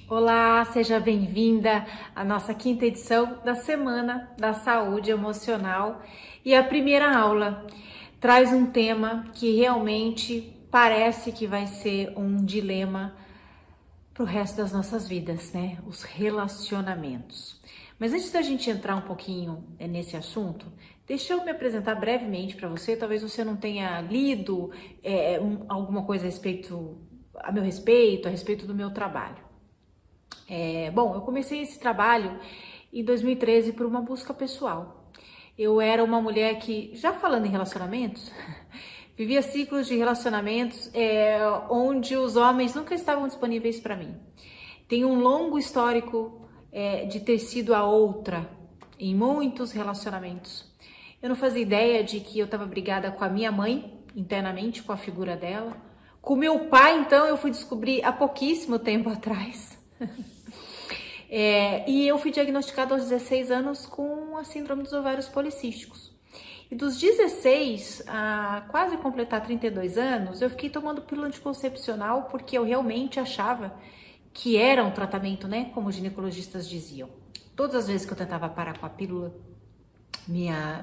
Olá, seja bem-vinda à nossa quinta edição da Semana da Saúde Emocional. E a primeira aula traz um tema que realmente parece que vai ser um dilema para o resto das nossas vidas, né? Os relacionamentos. Mas antes da gente entrar um pouquinho nesse assunto, deixa eu me apresentar brevemente para você. Talvez você não tenha lido alguma coisa a meu respeito, a respeito do meu trabalho. Bom, eu comecei esse trabalho em 2013 por uma busca pessoal. Eu era uma mulher que, já falando em relacionamentos, vivia ciclos de relacionamentos onde os homens nunca estavam disponíveis para mim. Tenho um longo histórico de ter sido a outra em muitos relacionamentos. Eu não fazia ideia de que eu estava brigada com a minha mãe, internamente, com a figura dela. Com meu pai, então, eu fui descobrir há pouquíssimo tempo atrás. E eu fui diagnosticada aos 16 anos com a síndrome dos ovários policísticos. E dos 16 a quase completar 32 anos, eu fiquei tomando pílula anticoncepcional porque eu realmente achava que era um tratamento, né, como os ginecologistas diziam. Todas as vezes que eu tentava parar com a pílula,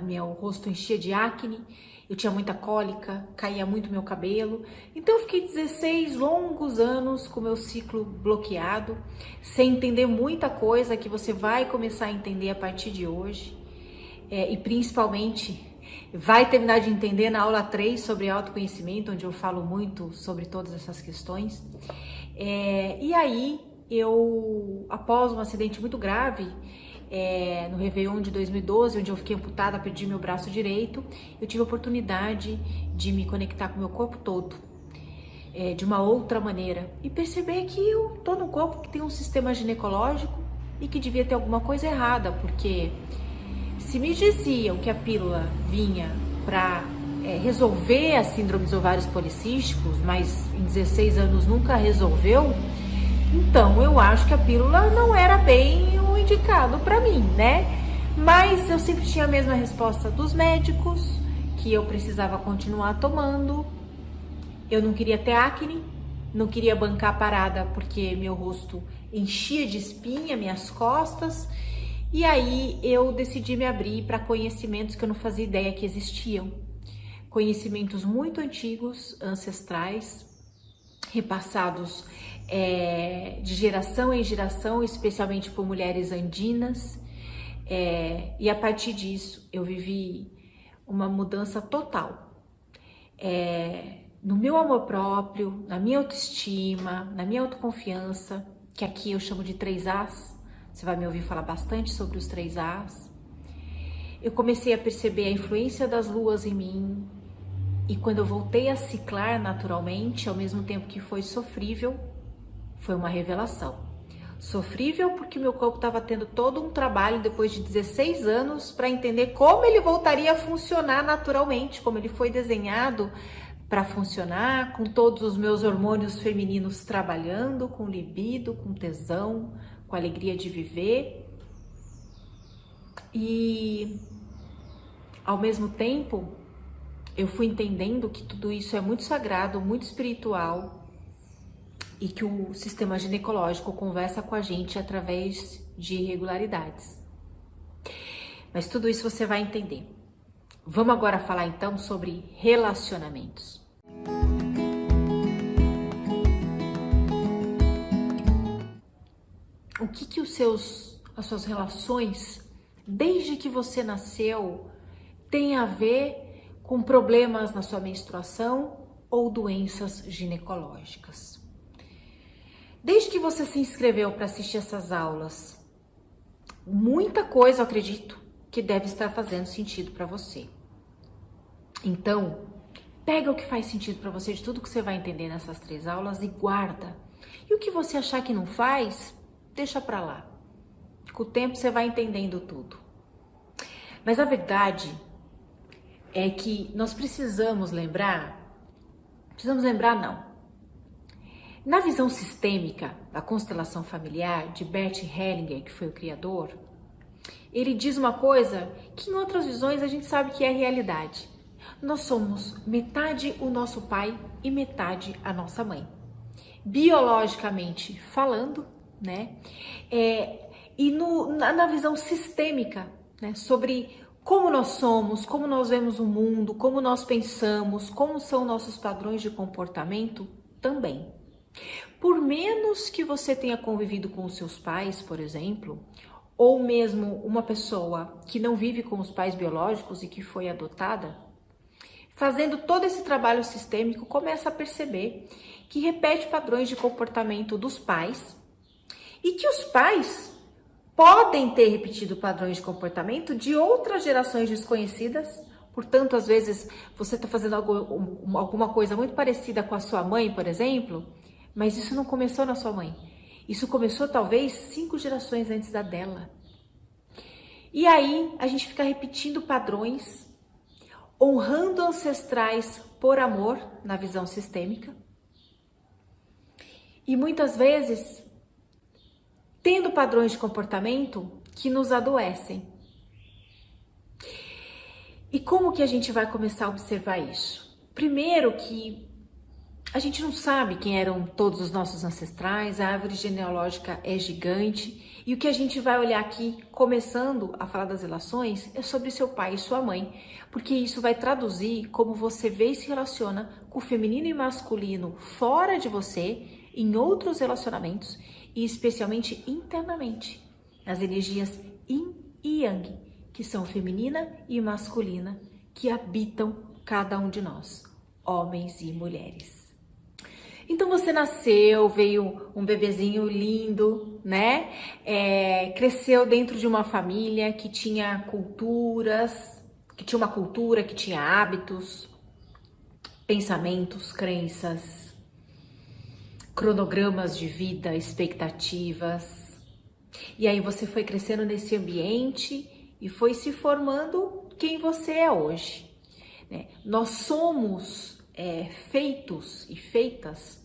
meu rosto enchia de acne, eu tinha muita cólica, caía muito meu cabelo. Então eu fiquei 16 longos anos com meu ciclo bloqueado, sem entender muita coisa que você vai começar a entender a partir de hoje. E principalmente vai terminar de entender na aula 3 sobre autoconhecimento, onde eu falo muito sobre todas essas questões. E aí eu, após um acidente muito grave, no Réveillon de 2012, onde eu fiquei amputada, perdi meu braço direito, eu tive a oportunidade de me conectar com o meu corpo todo, de uma outra maneira, e perceber que eu tô num corpo que tem um sistema ginecológico e que devia ter alguma coisa errada, porque se me diziam que a pílula vinha para resolver a síndrome dos ovários policísticos, mas em 16 anos nunca resolveu, então eu acho que a pílula não era bem o indicado para mim, né? Mas eu sempre tinha a mesma resposta dos médicos, que eu precisava continuar tomando. Eu não queria ter acne, não queria bancar parada porque meu rosto enchia de espinha, minhas costas. E aí eu decidi me abrir para conhecimentos que eu não fazia ideia que existiam. Conhecimentos muito antigos, ancestrais, repassados de geração em geração, especialmente por mulheres andinas, e a partir disso eu vivi uma mudança total no meu amor próprio, na minha autoestima, na minha autoconfiança, que aqui eu chamo de 3As. Você vai me ouvir falar bastante sobre os 3As. Eu comecei a perceber a influência das luas em mim, e quando eu voltei a ciclar naturalmente, ao mesmo tempo que foi sofrível, foi uma revelação. Sofrível porque meu corpo estava tendo todo um trabalho depois de 16 anos para entender como ele voltaria a funcionar naturalmente, como ele foi desenhado para funcionar, com todos os meus hormônios femininos trabalhando, com libido, com tesão, com alegria de viver. E ao mesmo tempo, eu fui entendendo que tudo isso é muito sagrado, muito espiritual, e que o sistema ginecológico conversa com a gente através de irregularidades. Mas tudo isso você vai entender. Vamos agora falar então sobre relacionamentos. O que as suas relações, desde que você nasceu, tem a ver com problemas na sua menstruação ou doenças ginecológicas? Desde que você se inscreveu para assistir essas aulas, muita coisa, eu acredito, que deve estar fazendo sentido para você. Então, pega o que faz sentido para você de tudo que você vai entender nessas 3 aulas e guarda. E o que você achar que não faz, deixa para lá. Com o tempo você vai entendendo tudo. Mas a verdade é que nós precisamos lembrar não. Na visão sistêmica da constelação familiar de Bert Hellinger, que foi o criador, ele diz uma coisa que em outras visões a gente sabe que é realidade. Nós somos metade o nosso pai e metade a nossa mãe. Biologicamente falando, né? Na visão sistêmica, né? Sobre como nós somos, como nós vemos o mundo, como nós pensamos, como são nossos padrões de comportamento também. Por menos que você tenha convivido com os seus pais, por exemplo, ou mesmo uma pessoa que não vive com os pais biológicos e que foi adotada, fazendo todo esse trabalho sistêmico, começa a perceber que repete padrões de comportamento dos pais e que os pais podem ter repetido padrões de comportamento de outras gerações desconhecidas. Portanto, às vezes você está fazendo alguma coisa muito parecida com a sua mãe, por exemplo, mas isso não começou na sua mãe. Isso começou talvez 5 gerações antes da dela. E aí a gente fica repetindo padrões, honrando ancestrais por amor na visão sistêmica. E muitas vezes tendo padrões de comportamento que nos adoecem. E como que a gente vai começar a observar isso? Primeiro que a gente não sabe quem eram todos os nossos ancestrais, a árvore genealógica é gigante, e o que a gente vai olhar aqui, começando a falar das relações, é sobre seu pai e sua mãe, porque isso vai traduzir como você vê e se relaciona com o feminino e masculino fora de você, em outros relacionamentos, e especialmente internamente, as energias Yin e Yang, que são feminina e masculina, que habitam cada um de nós, homens e mulheres. Então você nasceu, veio um bebezinho lindo, né? Cresceu dentro de uma família que tinha culturas, que tinha uma cultura, que tinha hábitos, pensamentos, crenças, cronogramas de vida, expectativas. E aí você foi crescendo nesse ambiente e foi se formando quem você é hoje, né? Nós somos feitos e feitas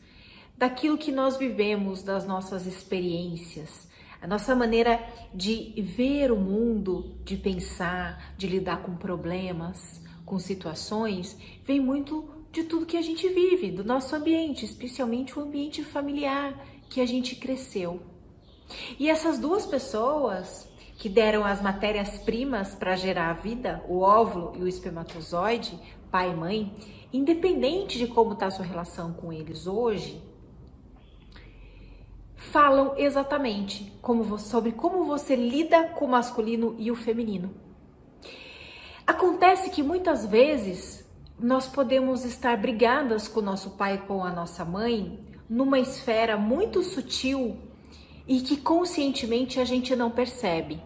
daquilo que nós vivemos, das nossas experiências. A nossa maneira de ver o mundo, de pensar, de lidar com problemas, com situações, vem muito de tudo que a gente vive, do nosso ambiente, especialmente o ambiente familiar que a gente cresceu. E essas duas pessoas que deram as matérias-primas para gerar a vida, o óvulo e o espermatozoide, pai e mãe, independente de como está a sua relação com eles hoje, falam exatamente sobre como você lida com o masculino e o feminino. Acontece que muitas vezes nós podemos estar brigadas com o nosso pai e com a nossa mãe numa esfera muito sutil e que conscientemente a gente não percebe.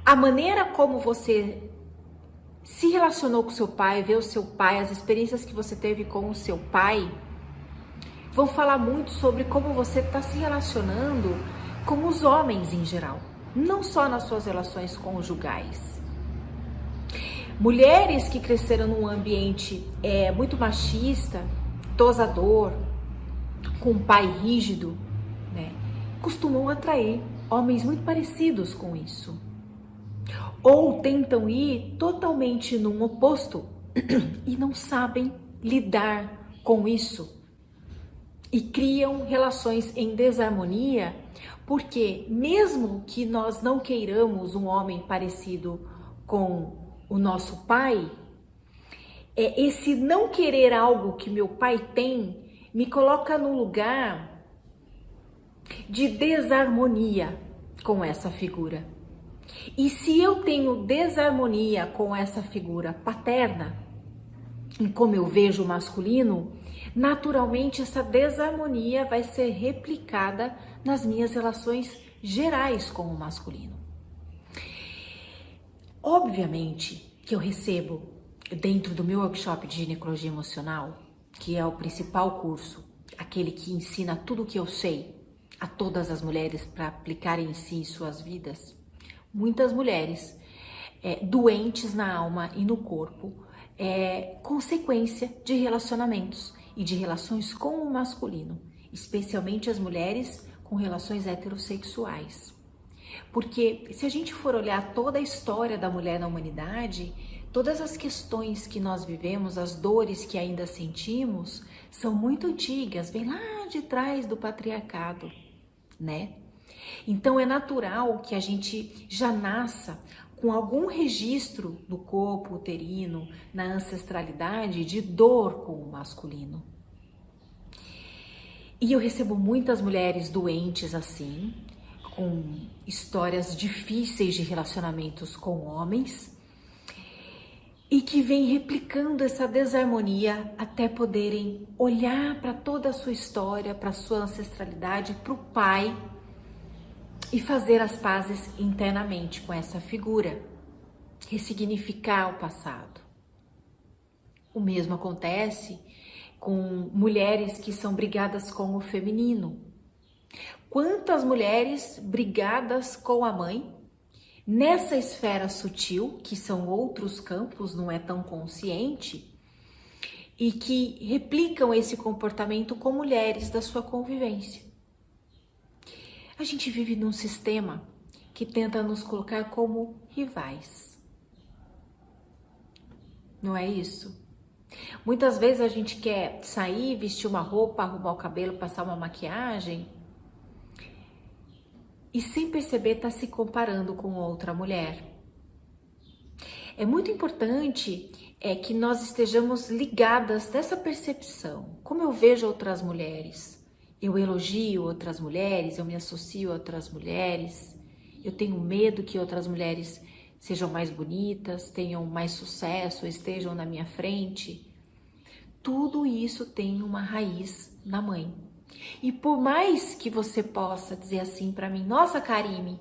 A maneira como você se relacionou com seu pai, vê o seu pai, as experiências que você teve com o seu pai, vão falar muito sobre como você está se relacionando com os homens em geral, não só nas suas relações conjugais. Mulheres que cresceram num ambiente muito machista, dosador, com um pai rígido, né, costumam atrair homens muito parecidos com isso. Ou tentam ir totalmente num oposto e não sabem lidar com isso. E criam relações em desarmonia, porque mesmo que nós não queiramos um homem parecido com o nosso pai, esse não querer algo que meu pai tem me coloca num lugar de desarmonia com essa figura. E se eu tenho desarmonia com essa figura paterna, em como eu vejo o masculino, naturalmente essa desarmonia vai ser replicada nas minhas relações gerais com o masculino. Obviamente que eu recebo, dentro do meu workshop de ginecologia emocional, que é o principal curso, aquele que ensina tudo o que eu sei a todas as mulheres para aplicarem em si suas vidas, muitas mulheres doentes na alma e no corpo, consequência de relacionamentos e de relações com o masculino, especialmente as mulheres com relações heterossexuais. Porque se a gente for olhar toda a história da mulher na humanidade, todas as questões que nós vivemos, as dores que ainda sentimos, são muito antigas, vêm lá de trás do patriarcado. né? Então é natural que a gente já nasça com algum registro no corpo uterino, na ancestralidade, de dor com o masculino. E eu recebo muitas mulheres doentes assim, com histórias difíceis de relacionamentos com homens, e que vêm replicando essa desarmonia até poderem olhar para toda a sua história, para a sua ancestralidade, para o pai, e fazer as pazes internamente com essa figura, ressignificar o passado. O mesmo acontece com mulheres que são brigadas com o feminino. Quantas mulheres brigadas com a mãe, nessa esfera sutil, que são outros campos, não é tão consciente, e que replicam esse comportamento com mulheres da sua convivência. A gente vive num sistema que tenta nos colocar como rivais. Não é isso? Muitas vezes a gente quer sair, vestir uma roupa, arrumar o cabelo, passar uma maquiagem e sem perceber está se comparando com outra mulher. É muito importante que nós estejamos ligadas nessa percepção. Como eu vejo outras mulheres, eu elogio outras mulheres, eu me associo a outras mulheres, eu tenho medo que outras mulheres sejam mais bonitas, tenham mais sucesso, estejam na minha frente. Tudo isso tem uma raiz na mãe. E por mais que você possa dizer assim para mim, nossa, Karime,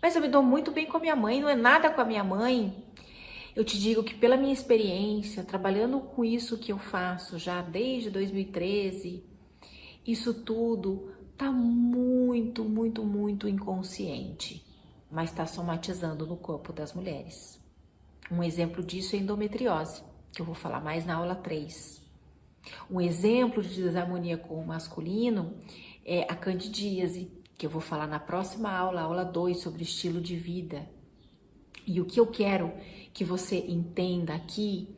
mas eu me dou muito bem com a minha mãe, não é nada com a minha mãe. Eu te digo que pela minha experiência, trabalhando com isso que eu faço já desde 2013, isso tudo tá muito, muito, muito inconsciente, mas está somatizando no corpo das mulheres. Um exemplo disso é a endometriose, que eu vou falar mais na aula 3. Um exemplo de desarmonia com o masculino é a candidíase, que eu vou falar na próxima aula, aula 2, sobre estilo de vida. E o que eu quero que você entenda aqui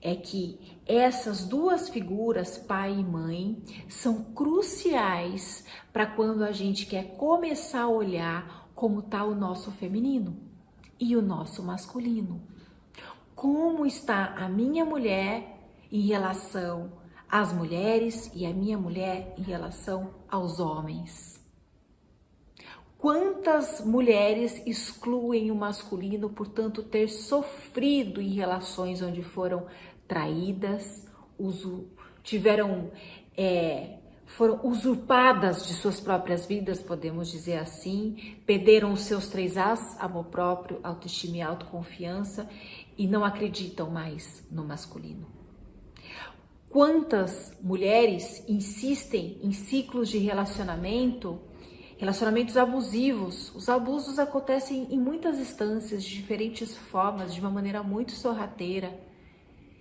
é que essas duas figuras, pai e mãe, são cruciais para quando a gente quer começar a olhar como está o nosso feminino e o nosso masculino. Como está a minha mulher em relação às mulheres e a minha mulher em relação aos homens? Quantas mulheres excluem o masculino, portanto, ter sofrido em relações onde foram traídas, foram usurpadas de suas próprias vidas, podemos dizer assim, perderam os seus 3 As, amor próprio, autoestima e autoconfiança, e não acreditam mais no masculino. Quantas mulheres insistem em ciclos de relacionamentos abusivos? Os abusos acontecem em muitas instâncias, de diferentes formas, de uma maneira muito sorrateira,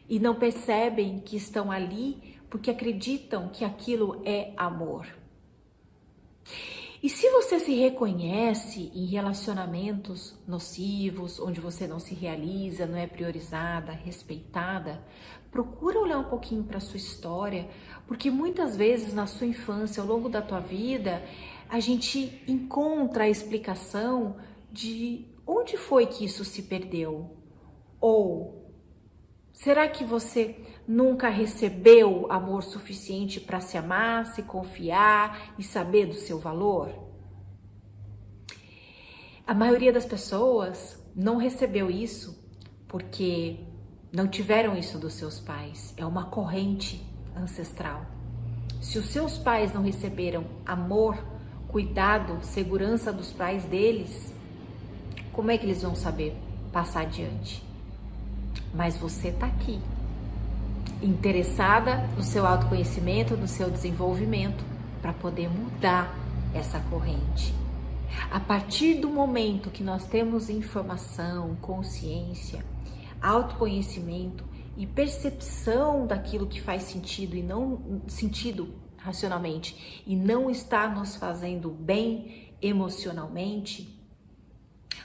e não percebem que estão ali porque acreditam que aquilo é amor. E se você se reconhece em relacionamentos nocivos, onde você não se realiza, não é priorizada, respeitada, procura olhar um pouquinho para a sua história, porque muitas vezes na sua infância, ao longo da tua vida, a gente encontra a explicação de onde foi que isso se perdeu. Ou será que você nunca recebeu amor suficiente para se amar, se confiar e saber do seu valor? A maioria das pessoas não recebeu isso porque não tiveram isso dos seus pais. É uma corrente ancestral. Se os seus pais não receberam amor, cuidado, segurança dos pais deles, como é que eles vão saber passar adiante? Mas você está aqui, interessada no seu autoconhecimento, no seu desenvolvimento, para poder mudar essa corrente. A partir do momento que nós temos informação, consciência, autoconhecimento e percepção daquilo que faz sentido e não sentido racionalmente e não está nos fazendo bem emocionalmente,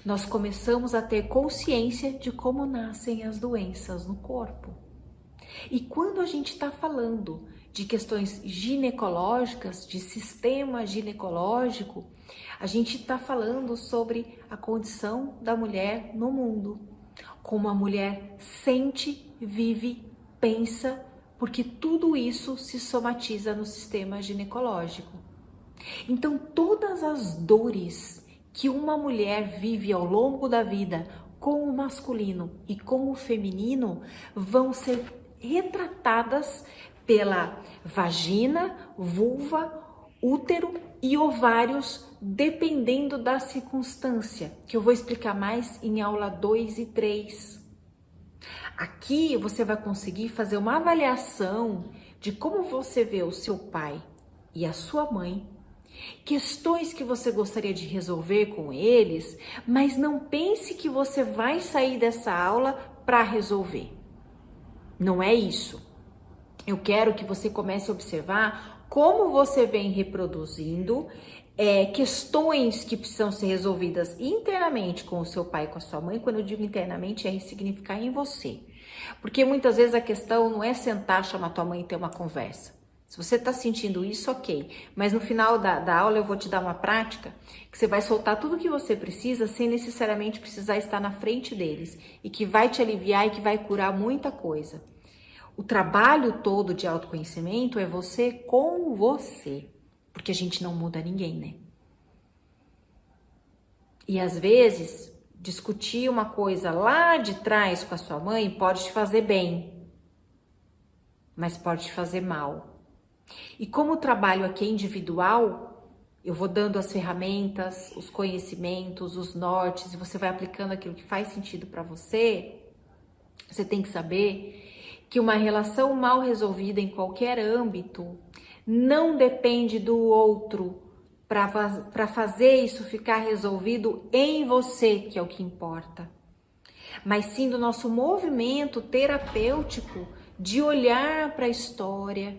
nós começamos a ter consciência de como nascem as doenças no corpo. E quando a gente está falando de questões ginecológicas, de sistema ginecológico, a gente está falando sobre a condição da mulher no mundo. Como a mulher sente, vive, pensa, porque tudo isso se somatiza no sistema ginecológico. Então, todas as dores que uma mulher vive ao longo da vida com o masculino e com o feminino vão ser retratadas pela vagina, vulva, útero e ovários, dependendo da circunstância, que eu vou explicar mais em aula 2 e 3. Aqui você vai conseguir fazer uma avaliação de como você vê o seu pai e a sua mãe, questões que você gostaria de resolver com eles, mas não pense que você vai sair dessa aula para resolver. Não é isso. Eu quero que você comece a observar como você vem reproduzindo questões que precisam ser resolvidas internamente com o seu pai e com a sua mãe. Quando eu digo internamente, é ressignificar em você. Porque muitas vezes a questão não é sentar, chamar tua mãe e ter uma conversa. Se você está sentindo isso, ok. Mas no final da aula eu vou te dar uma prática que você vai soltar tudo o que você precisa sem necessariamente precisar estar na frente deles. E que vai te aliviar e que vai curar muita coisa. O trabalho todo de autoconhecimento é você com você. Porque a gente não muda ninguém, né? E às vezes, discutir uma coisa lá de trás com a sua mãe pode te fazer bem. Mas pode te fazer mal. E como o trabalho aqui é individual, eu vou dando as ferramentas, os conhecimentos, os nortes, e você vai aplicando aquilo que faz sentido para você. Você tem que saber que uma relação mal resolvida em qualquer âmbito não depende do outro para fazer isso ficar resolvido em você, que é o que importa. Mas sim do nosso movimento terapêutico de olhar para a história,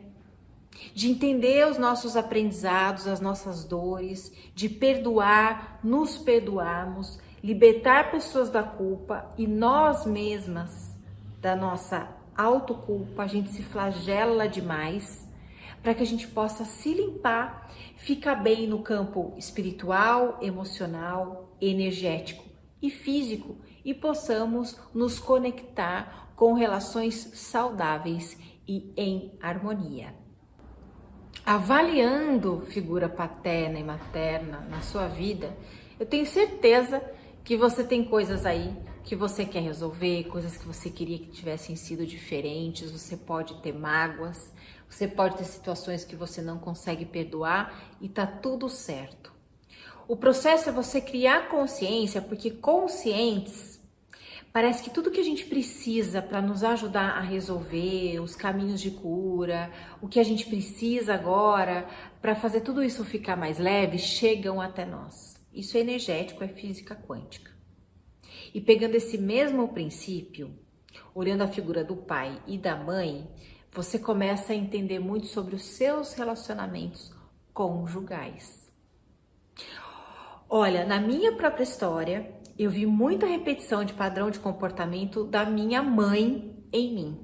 de entender os nossos aprendizados, as nossas dores, de perdoar, nos perdoarmos, libertar pessoas da culpa e nós mesmas da nossa autoculpa. A gente se flagela demais para que a gente possa se limpar, ficar bem no campo espiritual, emocional, energético e físico e possamos nos conectar com relações saudáveis e em harmonia. Avaliando figura paterna e materna na sua vida, eu tenho certeza que você tem coisas aí que você quer resolver, coisas que você queria que tivessem sido diferentes, você pode ter mágoas, você pode ter situações que você não consegue perdoar e tá tudo certo. O processo é você criar consciência, porque conscientes parece que tudo que a gente precisa para nos ajudar a resolver os caminhos de cura, o que a gente precisa agora para fazer tudo isso ficar mais leve, chegam até nós. Isso é energético, é física quântica. E pegando esse mesmo princípio, olhando a figura do pai e da mãe, você começa a entender muito sobre os seus relacionamentos conjugais. Olha, na minha própria história, eu vi muita repetição de padrão de comportamento da minha mãe em mim.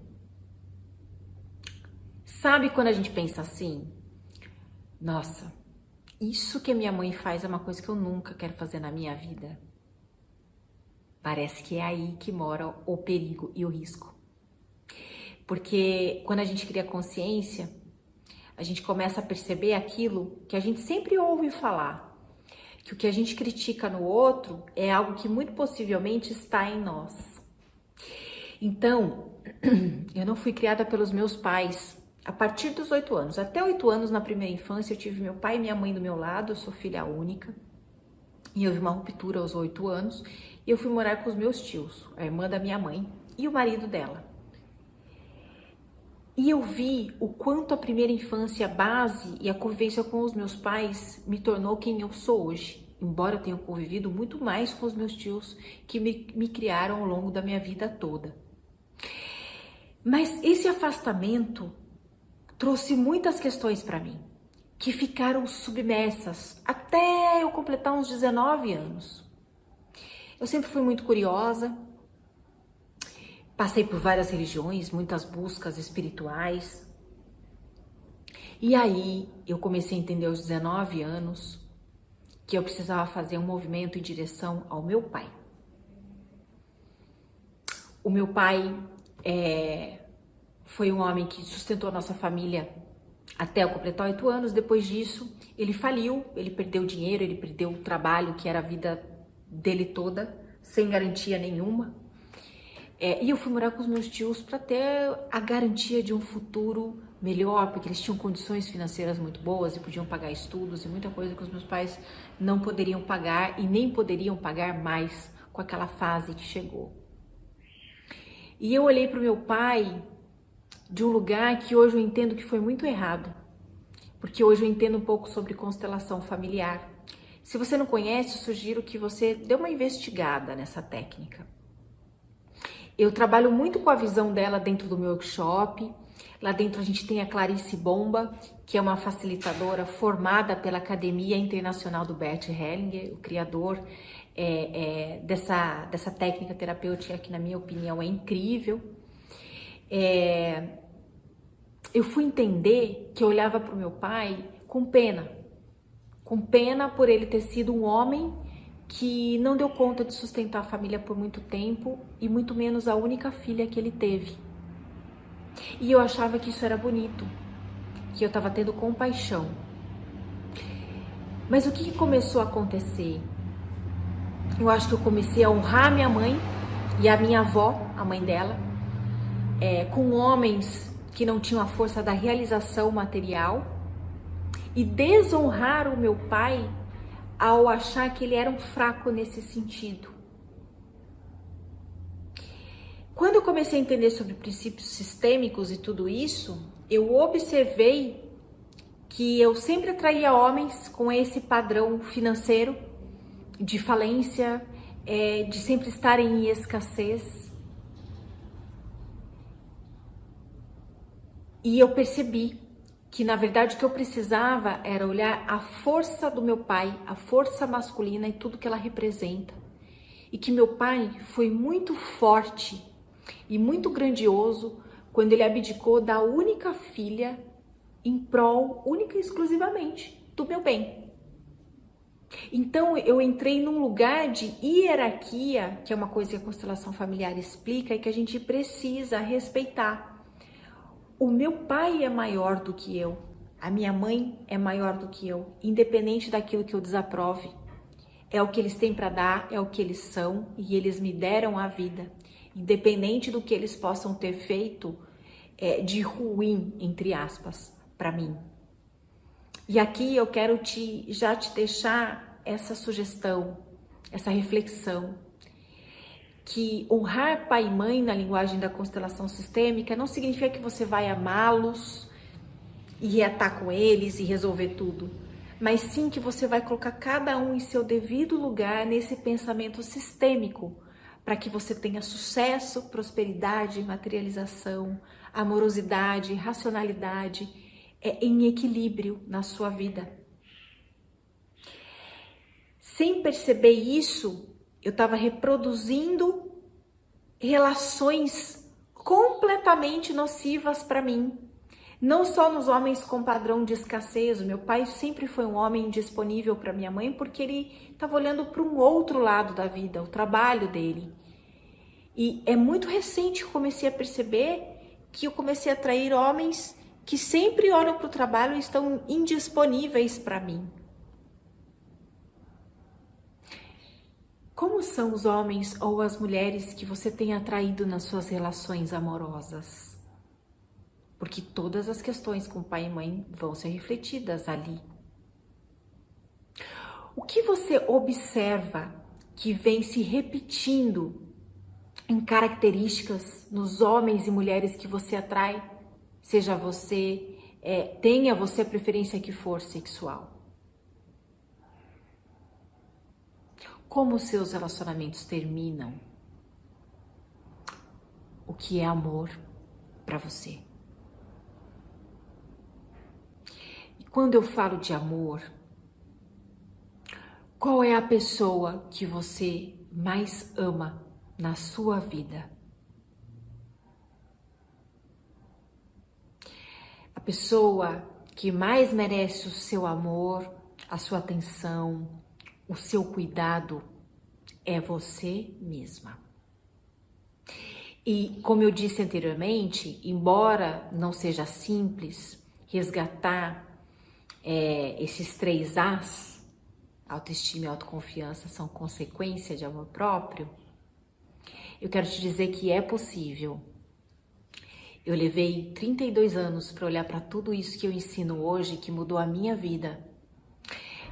Sabe quando a gente pensa assim? Nossa, isso que a minha mãe faz é uma coisa que eu nunca quero fazer na minha vida. Parece que é aí que mora o perigo e o risco. Porque quando a gente cria consciência, a gente começa a perceber aquilo que a gente sempre ouve falar. Que o que a gente critica no outro é algo que muito possivelmente está em nós. Então, eu não fui criada pelos meus pais a partir dos 8 anos. Até 8 anos, na primeira infância, eu tive meu pai e minha mãe do meu lado, eu sou filha única. E houve uma ruptura aos 8 anos e eu fui morar com os meus tios, a irmã da minha mãe e o marido dela. E eu vi o quanto a primeira infância, a base e a convivência com os meus pais me tornou quem eu sou hoje. Embora eu tenha convivido muito mais com os meus tios que me criaram ao longo da minha vida toda. Mas esse afastamento trouxe muitas questões para mim, que ficaram submersas até eu completar uns 19 anos. Eu sempre fui muito curiosa, passei por várias religiões, muitas buscas espirituais. E aí eu comecei a entender aos 19 anos que eu precisava fazer um movimento em direção ao meu pai. O meu pai foi um homem que sustentou a nossa família até eu completar 8 anos. Depois disso, ele faliu, ele perdeu dinheiro, ele perdeu o trabalho, que era a vida dele toda, sem garantia nenhuma. E eu fui morar com os meus tios para ter a garantia de um futuro melhor, porque eles tinham condições financeiras muito boas e podiam pagar estudos e muita coisa que os meus pais não poderiam pagar e nem poderiam pagar mais com aquela fase que chegou. E eu olhei para o meu pai de um lugar que hoje eu entendo que foi muito errado, porque hoje eu entendo um pouco sobre constelação familiar. Se você não conhece, eu sugiro que você dê uma investigada nessa técnica. Eu trabalho muito com a visão dela dentro do meu workshop. Lá dentro a gente tem a Clarice Bomba, que é uma facilitadora formada pela Academia Internacional do Bert Hellinger, o criador dessa técnica terapêutica que, na minha opinião, é incrível. Eu fui entender que eu olhava para o meu pai com pena por ele ter sido um homem que não deu conta de sustentar a família por muito tempo e muito menos a única filha que ele teve. E eu achava que isso era bonito, que eu estava tendo compaixão. Mas o que começou a acontecer? Eu acho que eu comecei a honrar a minha mãe e a minha avó, a mãe dela, com homens que não tinham a força da realização material, e desonrar o meu pai ao achar que ele era um fraco nesse sentido. Quando eu comecei a entender sobre princípios sistêmicos e tudo isso, eu observei que eu sempre atraía homens com esse padrão financeiro de falência, de sempre estarem em escassez. E eu percebi que, na verdade, o que eu precisava era olhar a força do meu pai, a força masculina e tudo que ela representa. E que meu pai foi muito forte e muito grandioso quando ele abdicou da única filha em prol, única e exclusivamente, do meu bem. Então eu entrei num lugar de hierarquia, que é uma coisa que a constelação familiar explica e que a gente precisa respeitar. O meu pai é maior do que eu, a minha mãe é maior do que eu, independente daquilo que eu desaprove. É o que eles têm para dar, é o que eles são, e eles me deram a vida, independente do que eles possam ter feito de ruim, entre aspas, para mim. E aqui eu quero já te deixar essa sugestão, essa reflexão, que honrar pai e mãe na linguagem da constelação sistêmica não significa que você vai amá-los e estar com eles e resolver tudo, mas sim que você vai colocar cada um em seu devido lugar nesse pensamento sistêmico, para que você tenha sucesso, prosperidade, materialização, amorosidade, racionalidade, em equilíbrio na sua vida. Sem perceber isso, eu estava reproduzindo relações completamente nocivas para mim. Não só nos homens com padrão de escassez. O meu pai sempre foi um homem disponível para minha mãe porque ele estava olhando para um outro lado da vida, o trabalho dele. E é muito recente que eu comecei a perceber que eu comecei a atrair homens que sempre olham para o trabalho e estão indisponíveis para mim. Como são os homens ou as mulheres que você tem atraído nas suas relações amorosas? Porque todas as questões com pai e mãe vão ser refletidas ali. O que você observa que vem se repetindo em características nos homens e mulheres que você atrai, seja você, tenha você a preferência que for sexual? Como os seus relacionamentos terminam? O que é amor para você? E quando eu falo de amor, qual é a pessoa que você mais ama na sua vida? A pessoa que mais merece o seu amor, a sua atenção, o seu cuidado é você mesma. E como eu disse anteriormente, embora não seja simples resgatar esses 3 As, autoestima e autoconfiança são consequência de amor próprio, eu quero te dizer que é possível. Eu levei 32 anos para olhar para tudo isso que eu ensino hoje, que mudou a minha vida.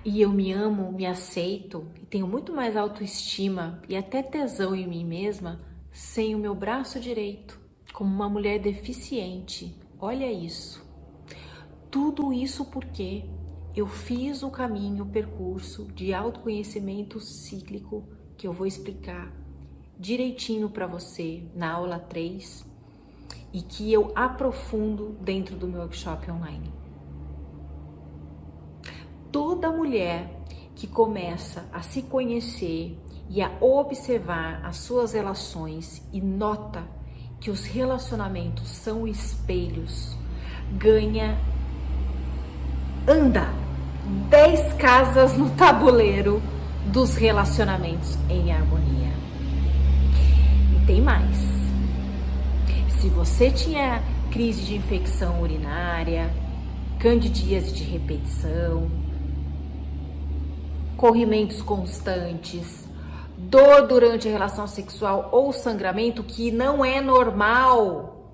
E eu me amo, me aceito e tenho muito mais autoestima e até tesão em mim mesma sem o meu braço direito, como uma mulher deficiente. Olha isso. Tudo isso porque eu fiz o caminho, o percurso de autoconhecimento cíclico que eu vou explicar direitinho para você na aula 3 e que eu aprofundo dentro do meu workshop online. Toda mulher que começa a se conhecer e a observar as suas relações e nota que os relacionamentos são espelhos, anda 10 casas no tabuleiro dos relacionamentos em harmonia. E tem mais. Se você tinha crise de infecção urinária, candidíase de repetição, corrimentos constantes, dor durante a relação sexual ou sangramento, que não é normal.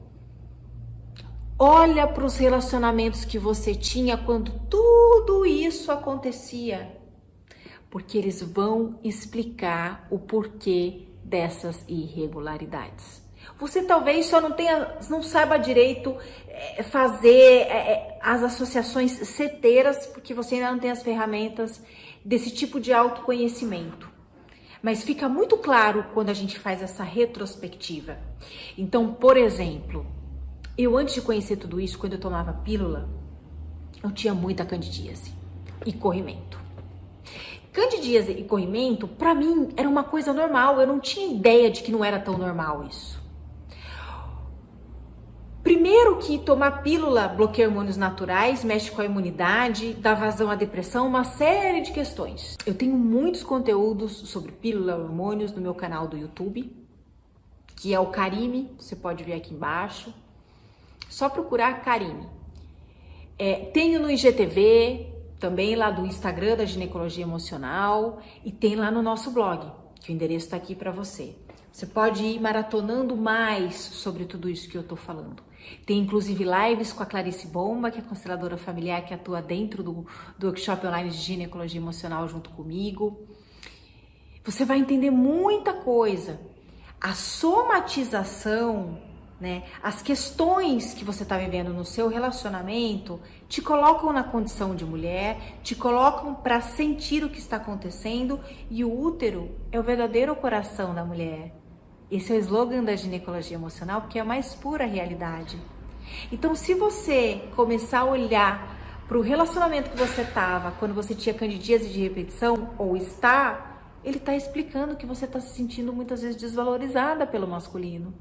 Olha para os relacionamentos que você tinha quando tudo isso acontecia, porque eles vão explicar o porquê dessas irregularidades. Você talvez só não saiba direito fazer as associações certeiras, porque você ainda não tem as ferramentas desse tipo de autoconhecimento. Mas fica muito claro quando a gente faz essa retrospectiva. Então, por exemplo, eu antes de conhecer tudo isso, quando eu tomava pílula, eu tinha muita candidíase e corrimento. Candidíase e corrimento, para mim, era uma coisa normal. Eu não tinha ideia de que não era tão normal isso. Primeiro que tomar pílula bloqueia hormônios naturais, mexe com a imunidade, dá vazão à depressão, uma série de questões. Eu tenho muitos conteúdos sobre pílula e hormônios no meu canal do YouTube, que é o Karime, você pode ver aqui embaixo. Só procurar Karime. Tenho no IGTV, também lá do Instagram da Ginecologia Emocional, e tem lá no nosso blog, que o endereço está aqui para você. Você pode ir maratonando mais sobre tudo isso que eu tô falando. Tem inclusive lives com a Clarice Bomba, que é consteladora familiar que atua dentro do workshop online de ginecologia emocional junto comigo. Você vai entender muita coisa. A somatização, né, as questões que você está vivendo no seu relacionamento te colocam na condição de mulher, te colocam para sentir o que está acontecendo, e o útero é o verdadeiro coração da mulher. Esse é o slogan da ginecologia emocional, porque é a mais pura realidade. Então, se você começar a olhar para o relacionamento que você estava quando você tinha candidíase de repetição, ou está, ele está explicando que você está se sentindo muitas vezes desvalorizada pelo masculino.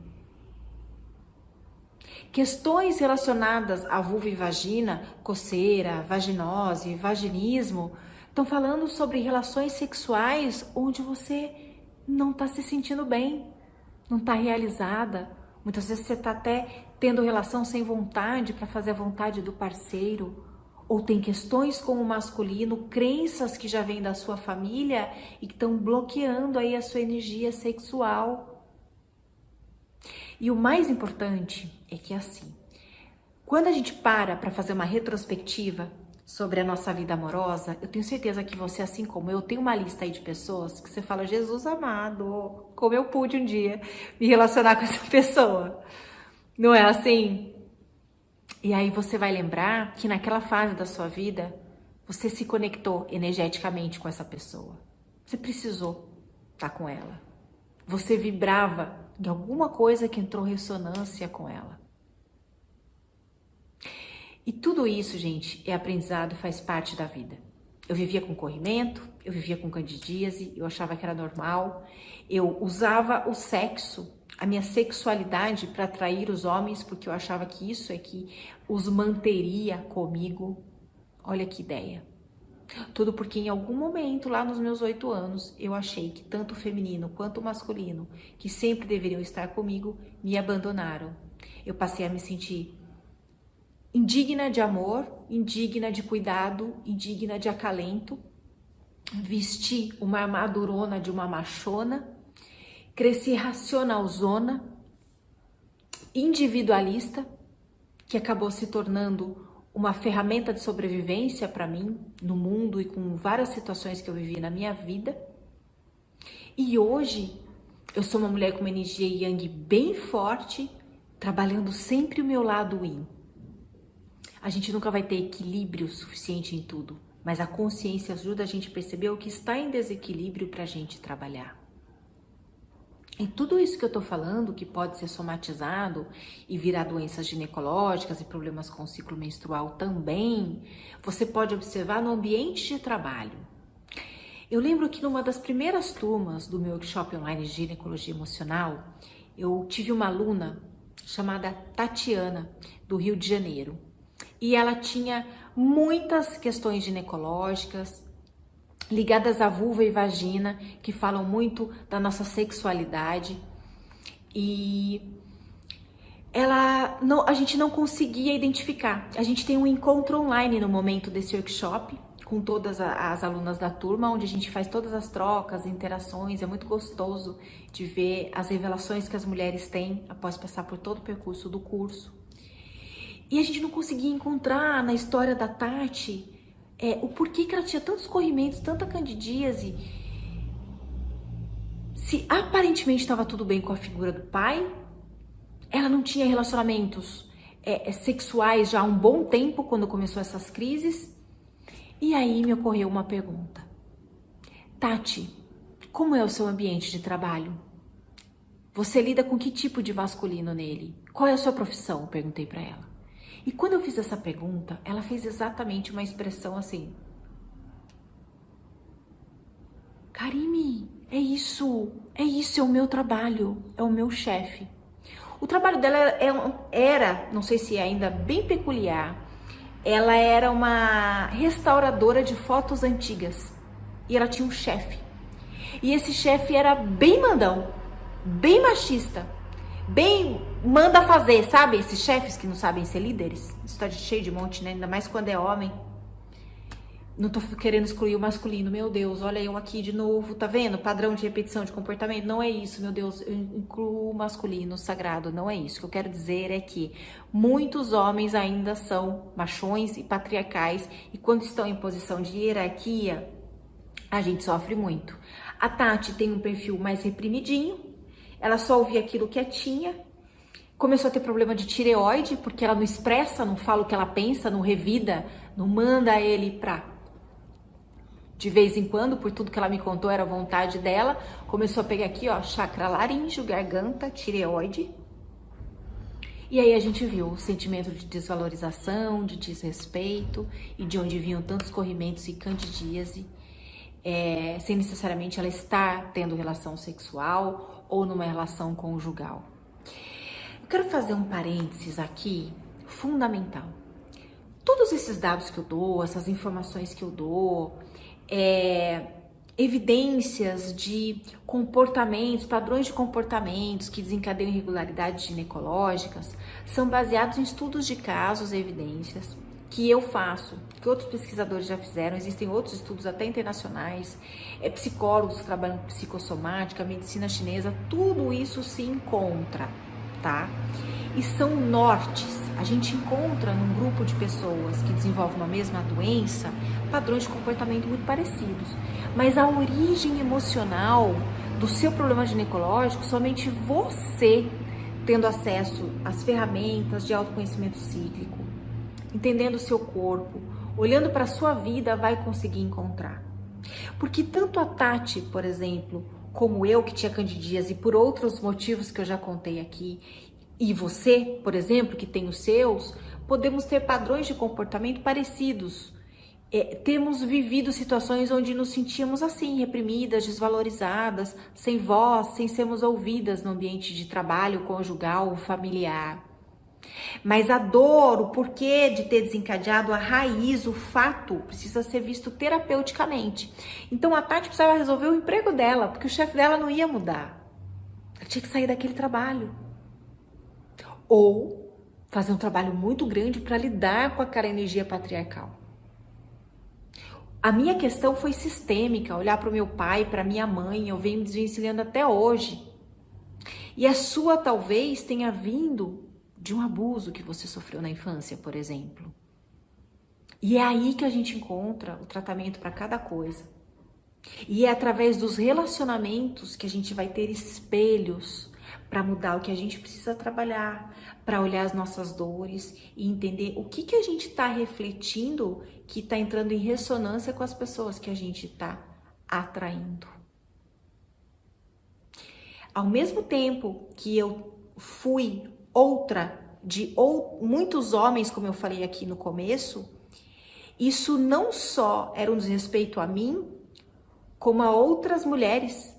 Questões relacionadas à vulva e vagina, coceira, vaginose, vaginismo, estão falando sobre relações sexuais onde você não está se sentindo bem, não está realizada. Muitas vezes você está até tendo relação sem vontade para fazer a vontade do parceiro. Ou tem questões com o masculino, crenças que já vêm da sua família e que estão bloqueando aí a sua energia sexual. E o mais importante é que assim, quando a gente para fazer uma retrospectiva sobre a nossa vida amorosa, eu tenho certeza que você, assim como eu, tem uma lista aí de pessoas que você fala: Jesus amado, como eu pude um dia me relacionar com essa pessoa. Não é assim? E aí você vai lembrar que naquela fase da sua vida, você se conectou energeticamente com essa pessoa. Você precisou estar com ela. Você vibrava de alguma coisa que entrou em ressonância com ela. E tudo isso, gente, é aprendizado, faz parte da vida. Eu vivia com corrimento, eu vivia com candidíase, eu achava que era normal. Eu usava o sexo, a minha sexualidade para atrair os homens, porque eu achava que isso é que os manteria comigo. Olha que ideia. Tudo porque em algum momento, lá nos meus 8 anos, eu achei que tanto o feminino quanto o masculino, que sempre deveriam estar comigo, me abandonaram. Eu passei a me sentir indigna de amor, indigna de cuidado, indigna de acalento. Vesti uma armadurona de uma machona, cresci racionalzona, individualista, que acabou se tornando uma ferramenta de sobrevivência para mim no mundo e com várias situações que eu vivi na minha vida. E hoje eu sou uma mulher com uma energia yang bem forte, trabalhando sempre o meu lado yin. A gente nunca vai ter equilíbrio suficiente em tudo, mas a consciência ajuda a gente a perceber o que está em desequilíbrio para a gente trabalhar. E tudo isso que eu tô falando, que pode ser somatizado e virar doenças ginecológicas e problemas com o ciclo menstrual também, você pode observar no ambiente de trabalho. Eu lembro que numa das primeiras turmas do meu workshop online de ginecologia emocional, eu tive uma aluna chamada Tatiana, do Rio de Janeiro. E ela tinha muitas questões ginecológicas, ligadas à vulva e vagina, que falam muito da nossa sexualidade, e a gente não conseguia identificar. A gente tem um encontro online no momento desse workshop, com todas as alunas da turma, onde a gente faz todas as trocas, interações. É muito gostoso de ver as revelações que as mulheres têm após passar por todo o percurso do curso. E a gente não conseguia encontrar na história da Tati o porquê que ela tinha tantos corrimentos, tanta candidíase. Se aparentemente estava tudo bem com a figura do pai, ela não tinha relacionamentos sexuais já há um bom tempo quando começou essas crises. E aí me ocorreu uma pergunta. Tati, como é o seu ambiente de trabalho? Você lida com que tipo de masculino nele? Qual é a sua profissão? Eu perguntei para ela. E quando eu fiz essa pergunta, ela fez exatamente uma expressão assim. Karime, é isso, é o meu trabalho, é o meu chefe. O trabalho dela era, não sei se é ainda, bem peculiar. Ela era uma restauradora de fotos antigas e ela tinha um chefe. E esse chefe era bem mandão, bem machista, bem manda fazer, sabe? Esses chefes que não sabem ser líderes. Isso tá cheio de monte, né? Ainda mais quando é homem. Não tô querendo excluir o masculino, meu Deus, olha eu aqui de novo, tá vendo? Padrão de repetição de comportamento, não é isso, meu Deus, eu incluo o masculino, o sagrado, não é isso. O que eu quero dizer é que muitos homens ainda são machões e patriarcais e quando estão em posição de hierarquia, a gente sofre muito. A Tati tem um perfil mais reprimidinho, ela só ouvia aquilo quietinha, começou a ter problema de tireoide, porque ela não expressa, não fala o que ela pensa, não revida, não manda ele pra... De vez em quando, por tudo que ela me contou, era vontade dela. Começou a pegar aqui, ó, chakra laríngeo, garganta, tireoide. E aí a gente viu o sentimento de desvalorização, de desrespeito e de onde vinham tantos corrimentos e candidíase, sem necessariamente ela estar tendo relação sexual ou numa relação conjugal. Eu quero fazer um parênteses aqui, fundamental. Todos esses dados que eu dou, essas informações que eu dou, evidências de comportamentos, padrões de comportamentos que desencadeiam irregularidades ginecológicas, são baseados em estudos de casos e evidências que eu faço, que outros pesquisadores já fizeram, existem outros estudos até internacionais, psicólogos que trabalham com psicossomática, medicina chinesa, tudo isso se encontra, tá? E são nortes. A gente encontra num grupo de pessoas que desenvolvem uma mesma doença padrões de comportamento muito parecidos. Mas a origem emocional do seu problema ginecológico, somente você tendo acesso às ferramentas de autoconhecimento cíclico, entendendo o seu corpo, olhando para a sua vida, vai conseguir encontrar. Porque tanto a Tati, por exemplo, como eu que tinha candidíase e por outros motivos que eu já contei aqui, e você, por exemplo, que tem os seus, podemos ter padrões de comportamento parecidos. temos vivido situações onde nos sentíamos assim, reprimidas, desvalorizadas, sem voz, sem sermos ouvidas no ambiente de trabalho, conjugal, familiar. Mas a dor, o porquê de ter desencadeado, a raiz, o fato, precisa ser visto terapeuticamente. Então a Tati precisava resolver o emprego dela, porque o chefe dela não ia mudar. Ela tinha que sair daquele trabalho. Ou fazer um trabalho muito grande para lidar com aquela energia patriarcal. A minha questão foi sistêmica, olhar para o meu pai, para minha mãe, eu venho me desvencilhando até hoje. E a sua talvez tenha vindo de um abuso que você sofreu na infância, por exemplo. E é aí que a gente encontra o tratamento para cada coisa. E é através dos relacionamentos que a gente vai ter espelhos para mudar o que a gente precisa trabalhar, para olhar as nossas dores e entender o que a gente está refletindo que está entrando em ressonância com as pessoas que a gente está atraindo. Ao mesmo tempo que eu fui outra de muitos homens, como eu falei aqui no começo, isso não só era um desrespeito a mim, como a outras mulheres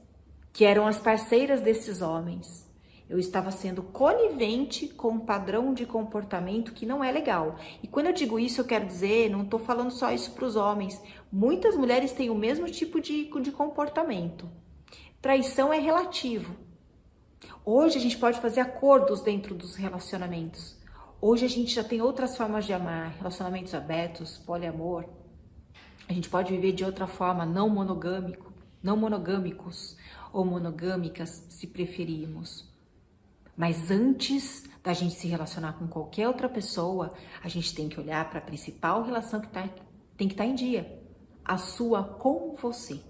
que eram as parceiras desses homens. Eu estava sendo conivente com um padrão de comportamento que não é legal. E quando eu digo isso, eu quero dizer, não estou falando só isso para os homens. Muitas mulheres têm o mesmo tipo de comportamento. Traição é relativo. Hoje a gente pode fazer acordos dentro dos relacionamentos. Hoje a gente já tem outras formas de amar, relacionamentos abertos, poliamor. A gente pode viver de outra forma, não monogâmicos ou monogâmicas, se preferirmos. Mas antes da gente se relacionar com qualquer outra pessoa, a gente tem que olhar para a principal relação que tem que estar em dia, a sua com você.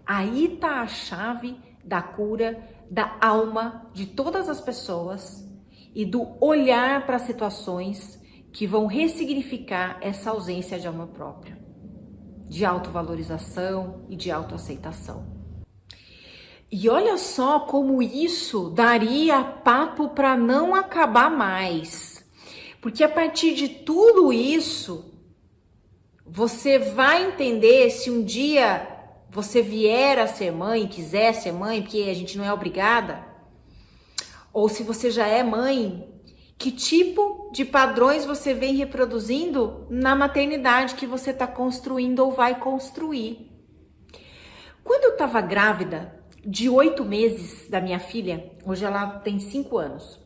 Aí está a chave da cura da alma de todas as pessoas e do olhar para situações que vão ressignificar essa ausência de amor próprio, de autovalorização e de autoaceitação. E olha só como isso daria papo para não acabar mais. Porque a partir de tudo isso, você vai entender se um dia você vier a ser mãe, quiser ser mãe, porque a gente não é obrigada, ou se você já é mãe, que tipo de padrões você vem reproduzindo na maternidade que você está construindo ou vai construir. Quando eu estava grávida de 8 meses da minha filha, hoje ela tem 5 anos,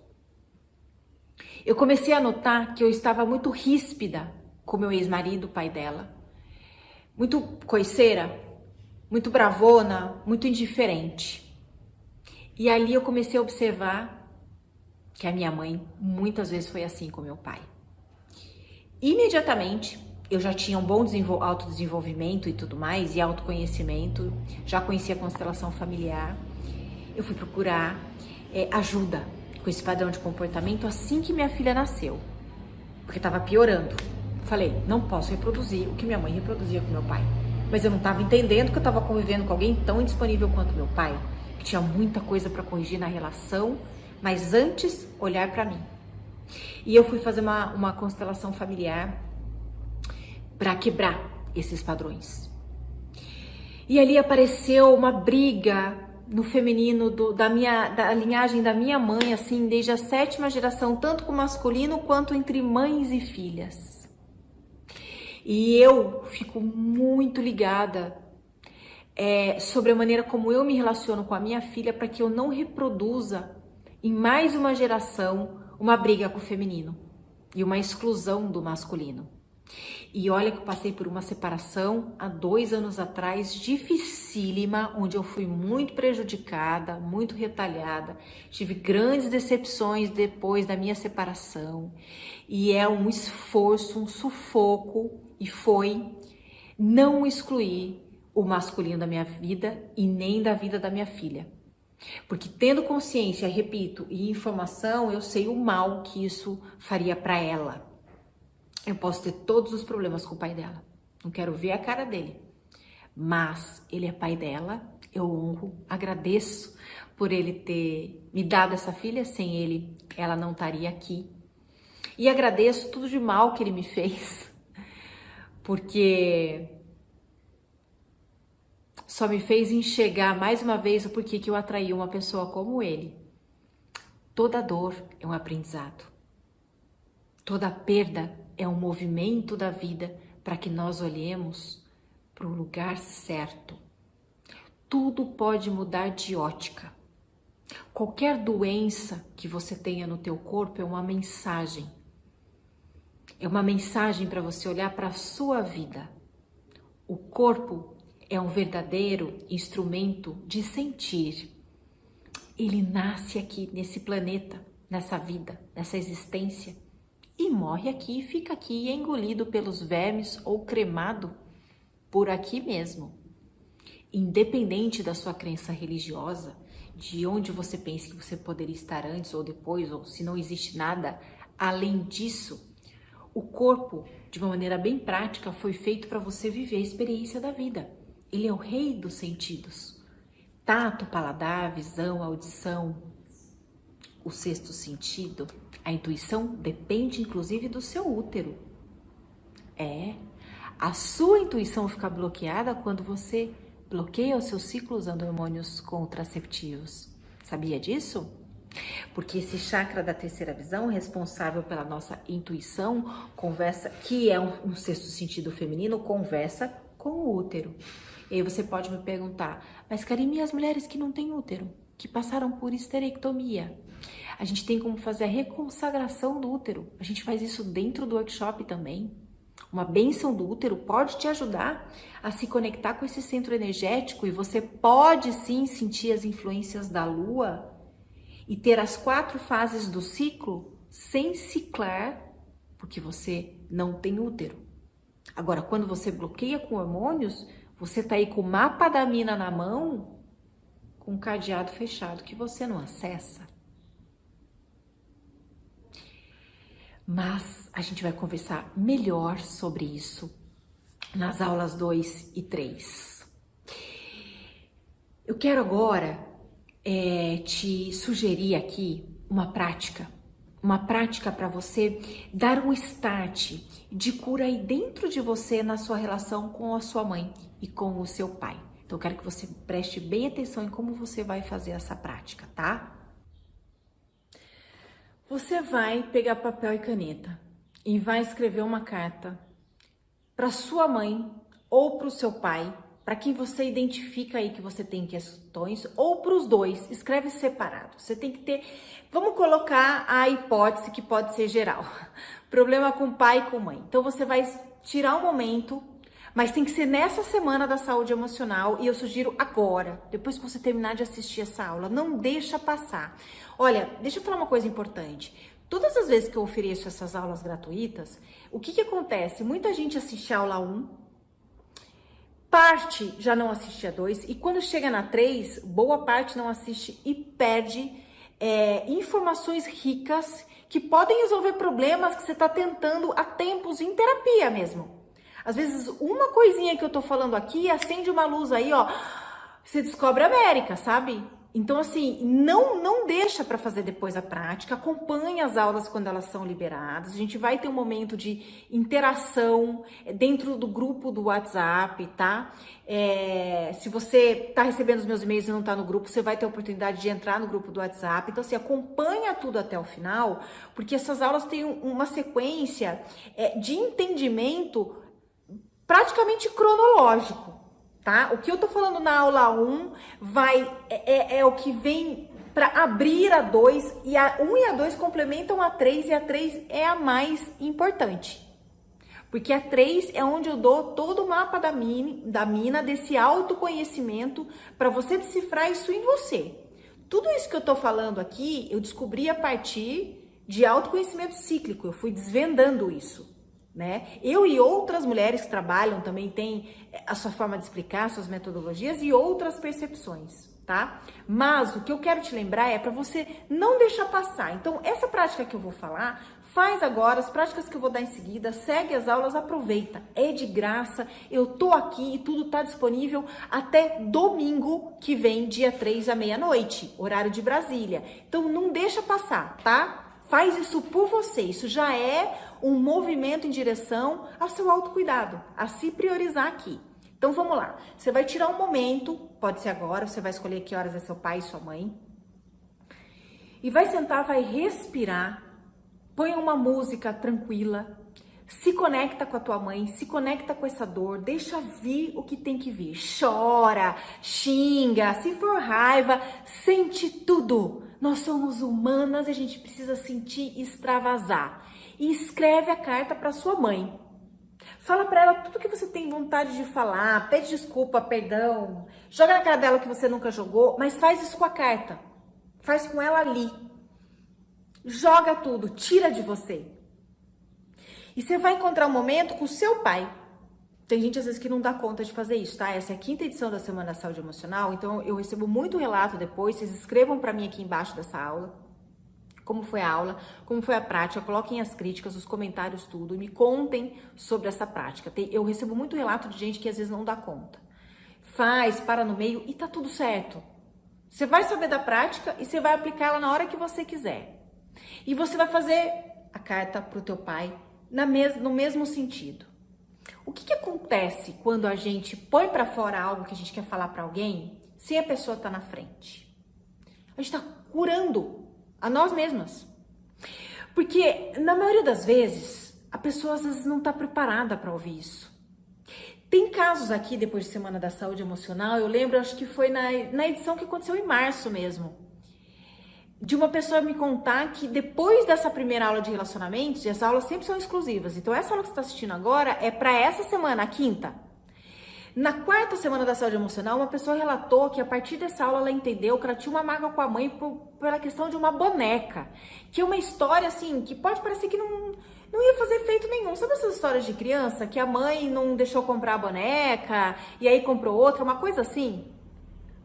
eu comecei a notar que eu estava muito ríspida com meu ex-marido, pai dela, muito coiceira, muito bravona, muito indiferente. E ali eu comecei a observar que a minha mãe muitas vezes foi assim com meu pai. Imediatamente, eu já tinha um bom autodesenvolvimento e tudo mais, e autoconhecimento, já conhecia a constelação familiar. Eu fui procurar ajuda com esse padrão de comportamento assim que minha filha nasceu, porque estava piorando. Falei, não posso reproduzir o que minha mãe reproduzia com meu pai. Mas eu não estava entendendo que eu estava convivendo com alguém tão indisponível quanto meu pai, que tinha muita coisa para corrigir na relação, mas antes olhar para mim. E eu fui fazer uma constelação familiar para quebrar esses padrões. E ali apareceu uma briga no feminino da linhagem da minha mãe, assim, desde a 7ª geração, tanto com o masculino quanto entre mães e filhas. E eu fico muito ligada sobre a maneira como eu me relaciono com a minha filha para que eu não reproduza em mais uma geração uma briga com o feminino e uma exclusão do masculino. E olha que eu passei por uma separação há 2 anos atrás, dificílima, onde eu fui muito prejudicada, muito retalhada, tive grandes decepções depois da minha separação, e é um esforço, um sufoco, e foi não excluir o masculino da minha vida e nem da vida da minha filha. Porque tendo consciência, repito, e informação, eu sei o mal que isso faria para ela. Eu posso ter todos os problemas com o pai dela, não quero ver a cara dele, mas ele é pai dela, eu honro, agradeço por ele ter me dado essa filha, sem ele ela não estaria aqui, e agradeço tudo de mal que ele me fez, porque só me fez enxergar mais uma vez o porquê que eu atraí uma pessoa como ele. Toda dor é um aprendizado. Toda perda é um movimento da vida para que nós olhemos para o lugar certo. Tudo pode mudar de ótica. Qualquer doença que você tenha no teu corpo é uma mensagem. É uma mensagem para você olhar para a sua vida. O corpo é um verdadeiro instrumento de sentir. Ele nasce aqui nesse planeta, nessa vida, nessa existência e morre aqui, fica aqui e é engolido pelos vermes ou cremado por aqui mesmo. Independente da sua crença religiosa, de onde você pensa que você poderia estar antes ou depois, ou se não existe nada além disso, o corpo, de uma maneira bem prática, foi feito para você viver a experiência da vida. Ele é o rei dos sentidos. Tato, paladar, visão, audição, o sexto sentido, a intuição depende inclusive do seu útero. A sua intuição fica bloqueada quando você bloqueia o seu ciclo usando hormônios contraceptivos. Sabia disso? Porque esse chakra da terceira visão, responsável pela nossa intuição, conversa, que é um sexto sentido feminino, conversa com o útero. E aí você pode me perguntar, mas Karime, e as mulheres que não têm útero, que passaram por histerectomia? A gente tem como fazer a reconsagração do útero. A gente faz isso dentro do workshop também. Uma bênção do útero pode te ajudar a se conectar com esse centro energético e você pode sim sentir as influências da lua e ter as 4 fases do ciclo sem ciclar, porque você não tem útero. Agora, quando você bloqueia com hormônios, você tá aí com o mapa da mina na mão, com o cadeado fechado que você não acessa. Mas a gente vai conversar melhor sobre isso nas aulas 2 e 3. Eu quero agora te sugerir aqui uma prática para você dar um start de cura aí dentro de você na sua relação com a sua mãe e com o seu pai. Então eu quero que você preste bem atenção em como você vai fazer essa prática, tá? Você vai pegar papel e caneta e vai escrever uma carta para sua mãe ou para o seu pai, para quem você identifica aí que você tem questões, ou para os dois, escreve separado. Você tem que ter, vamos colocar a hipótese que pode ser geral, problema com pai e com mãe. Então você vai tirar um momento, mas tem que ser nessa semana da saúde emocional e eu sugiro agora, depois que você terminar de assistir essa aula, não deixa passar. Olha, deixa eu falar uma coisa importante. Todas as vezes que eu ofereço essas aulas gratuitas, o que acontece? Muita gente assiste a aula 1, parte já não assiste a 2 e quando chega na 3, boa parte não assiste e perde informações ricas que podem resolver problemas que você está tentando há tempos em terapia mesmo. Às vezes, uma coisinha que eu tô falando aqui, acende uma luz aí, ó, você descobre a América, sabe? Então, assim, não deixa para fazer depois a prática, acompanha as aulas quando elas são liberadas, a gente vai ter um momento de interação dentro do grupo do WhatsApp, tá? Se você tá recebendo os meus e-mails e não tá no grupo, você vai ter a oportunidade de entrar no grupo do WhatsApp, então, assim, acompanha tudo até o final, porque essas aulas têm uma sequência de entendimento praticamente cronológico, tá? O que eu tô falando na aula 1 é o que vem para abrir a 2 e a 1 e a 2 complementam a 3 e a 3 é a mais importante. Porque a 3 é onde eu dou todo o mapa da mina desse autoconhecimento para você decifrar isso em você. Tudo isso que eu tô falando aqui, eu descobri a partir de autoconhecimento cíclico, eu fui desvendando isso. Né? Eu e outras mulheres que trabalham também têm a sua forma de explicar, suas metodologias e outras percepções, tá? Mas o que eu quero te lembrar é para você não deixar passar. Então, essa prática que eu vou falar, faz agora, as práticas que eu vou dar em seguida, segue as aulas, aproveita. É de graça, eu tô aqui e tudo tá disponível até domingo que vem, dia 3 à meia-noite, horário de Brasília. Então, não deixa passar, tá? Faz isso por você, isso já é um movimento em direção ao seu autocuidado, a se priorizar aqui. Então vamos lá, você vai tirar um momento, pode ser agora, você vai escolher que horas é seu pai e sua mãe, e vai sentar, vai respirar, põe uma música tranquila, se conecta com a tua mãe, se conecta com essa dor, deixa vir o que tem que vir, chora, xinga, se for raiva, sente tudo. Nós somos humanas e a gente precisa sentir e extravasar. E escreve a carta para sua mãe. Fala para ela tudo que você tem vontade de falar, pede desculpa, perdão, joga na cara dela que você nunca jogou, mas faz isso com a carta. Faz com ela ali. Joga tudo, tira de você. E você vai encontrar um momento com o seu pai. Tem gente às vezes que não dá conta de fazer isso, tá? Essa é a 5ª edição da Semana da Saúde Emocional, então eu recebo muito relato depois, vocês escrevam para mim aqui embaixo dessa aula. Como foi a aula, como foi a prática, coloquem as críticas, os comentários, tudo, e me contem sobre essa prática. Eu recebo muito relato de gente que às vezes não dá conta. Faz, para no meio e tá tudo certo. Você vai saber da prática e você vai aplicar ela na hora que você quiser. E você vai fazer a carta pro teu pai no mesmo sentido. O que acontece quando a gente põe para fora algo que a gente quer falar para alguém sem a pessoa estar na frente? A gente está curando a nós mesmas. Porque, na maioria das vezes, a pessoa às vezes não está preparada para ouvir isso. Tem casos aqui, depois de Semana da Saúde Emocional, eu lembro, acho que foi na edição que aconteceu em março mesmo, de uma pessoa me contar que depois dessa primeira aula de relacionamentos, e essas aulas sempre são exclusivas, então essa aula que você está assistindo agora é para essa semana, a 5ª. Na 4ª Semana da Saúde Emocional, uma pessoa relatou que a partir dessa aula ela entendeu que ela tinha uma mágoa com a mãe pela questão de uma boneca, que é uma história assim, que pode parecer que não ia fazer efeito nenhum. Sabe essas histórias de criança, que a mãe não deixou comprar a boneca, e aí comprou outra, uma coisa assim?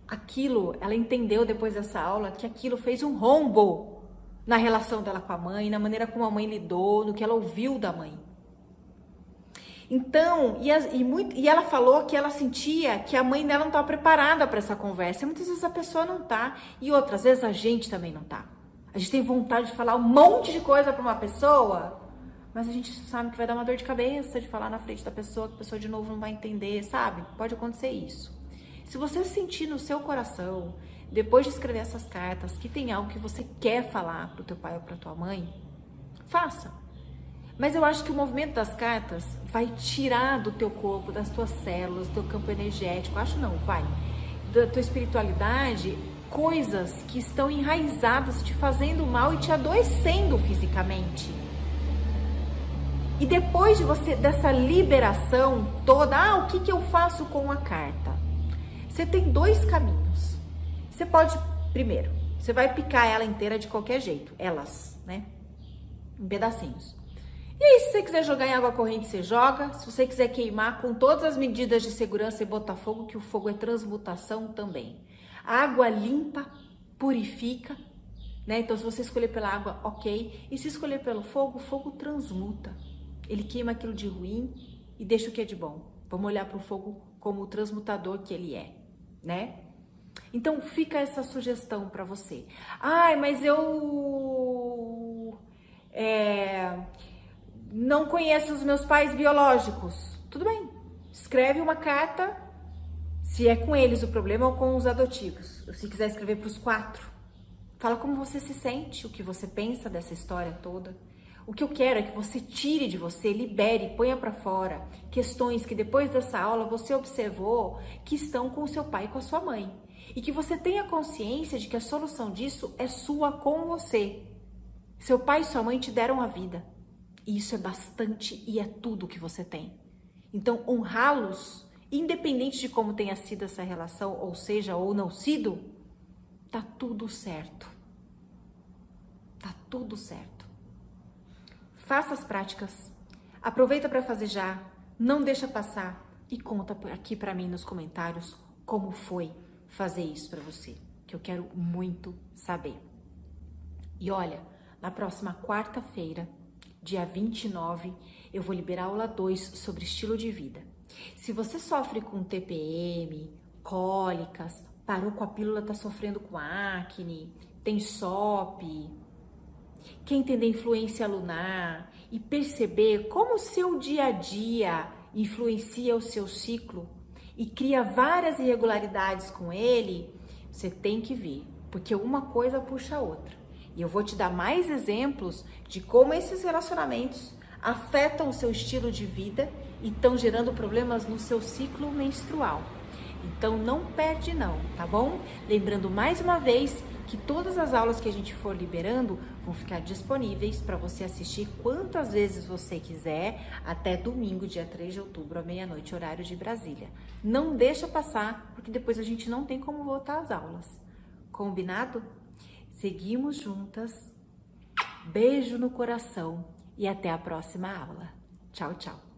Aquilo, ela entendeu depois dessa aula que aquilo fez um rombo na relação dela com a mãe, na maneira como a mãe lidou, no que ela ouviu da mãe. Então, e ela falou que ela sentia que a mãe dela não estava preparada para essa conversa. E muitas vezes a pessoa não tá, e outras vezes a gente também não tá. A gente tem vontade de falar um monte de coisa para uma pessoa, mas a gente sabe que vai dar uma dor de cabeça de falar na frente da pessoa, que a pessoa de novo não vai entender, sabe? Pode acontecer isso. Se você sentir no seu coração, depois de escrever essas cartas, que tem algo que você quer falar pro teu pai ou pra tua mãe, faça. Mas eu acho que o movimento das cartas vai tirar do teu corpo, das tuas células, do teu campo energético, acho não, vai, da tua espiritualidade, coisas que estão enraizadas, te fazendo mal e te adoecendo fisicamente. E depois dessa liberação toda, o que eu faço com a carta? Você tem 2 caminhos. Você pode, primeiro, você vai picar ela inteira de qualquer jeito, elas, né? Em pedacinhos. E aí, se você quiser jogar em água corrente, você joga. Se você quiser queimar com todas as medidas de segurança e botar fogo, que o fogo é transmutação também. A água limpa, purifica, né? Então, se você escolher pela água, ok. E se escolher pelo fogo, o fogo transmuta. Ele queima aquilo de ruim e deixa o que é de bom. Vamos olhar para o fogo como o transmutador que ele é, né? Então, fica essa sugestão para você. Ai, mas eu não conheço os meus pais biológicos. Tudo bem, escreve uma carta, se é com eles o problema ou com os adotivos. Se quiser escrever para os 4, fala como você se sente, o que você pensa dessa história toda. O que eu quero é que você tire de você, libere, ponha para fora questões que depois dessa aula você observou que estão com o seu pai e com a sua mãe. E que você tenha consciência de que a solução disso é sua com você. Seu pai e sua mãe te deram a vida. E isso é bastante e é tudo que você tem. Então, honrá-los, independente de como tenha sido essa relação, ou seja, ou não sido, tá tudo certo. Tá tudo certo. Faça as práticas, aproveita para fazer já, não deixa passar e conta aqui para mim nos comentários como foi fazer isso para você, que eu quero muito saber. E olha, na próxima quarta-feira, dia 29, eu vou liberar a aula 2 sobre estilo de vida. Se você sofre com TPM, cólicas, parou com a pílula, tá sofrendo com acne, tem SOP, quer entender influência lunar e perceber como o seu dia a dia influencia o seu ciclo e cria várias irregularidades com ele, você tem que vir, porque uma coisa puxa a outra. E eu vou te dar mais exemplos de como esses relacionamentos afetam o seu estilo de vida e estão gerando problemas no seu ciclo menstrual. Então não perde não, tá bom? Lembrando mais uma vez que todas as aulas que a gente for liberando vão ficar disponíveis para você assistir quantas vezes você quiser até domingo, dia 3 de outubro, à meia-noite, horário de Brasília. Não deixa passar, porque depois a gente não tem como voltar às aulas. Combinado? Seguimos juntas. Beijo no coração e até a próxima aula. Tchau, tchau.